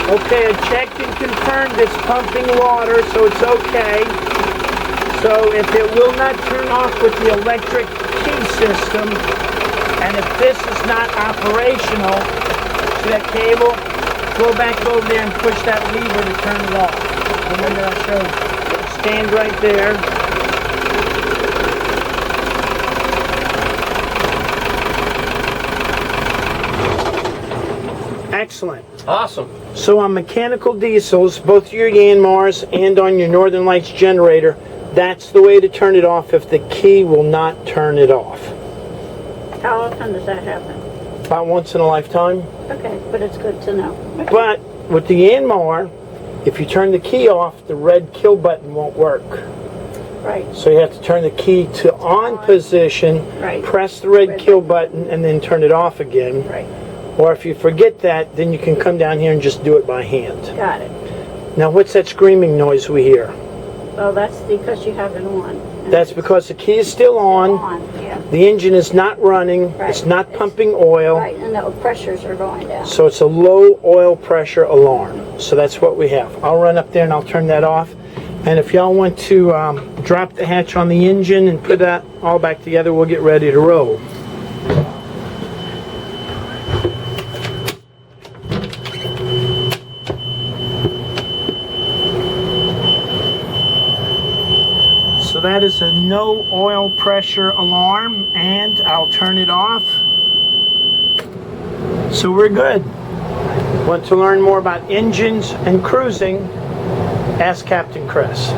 Okay, I checked and confirmed it's pumping water, so it's okay. So if it will not turn off with the electric key system, and if this is not operational, see that cable? Go back over there and push that lever to turn it off. Remember I showed you. Stand right there. Excellent. Awesome. So on mechanical diesels, both your Yanmars and on your Northern Lights generator, that's the way to turn it off if the key will not turn it off. How often does that happen? About once in a lifetime. Okay, but it's good to know. Okay. But with the Yanmar, if you turn the key off, the red kill button won't work. Right. So you have to turn the key to on position, Right. press the red kill button, and then turn it off again. Right. Or if you forget that, then you can come down here and just do it by hand. Got it. Now what's that screaming noise we hear? Well, that's because you have it on. That's because the key is still on, Yeah. the engine is not running, Right. it's not pumping oil, Right, and the pressures are going down. so it's a low oil pressure alarm. So that's what we have. I'll run up there and I'll turn that off. And if y'all want to drop the hatch on the engine and put that all back together, we'll get ready to roll. So that is a no oil pressure alarm, and I'll turn it off. So we're good. Want to learn more about engines and cruising? Ask Captain Chris.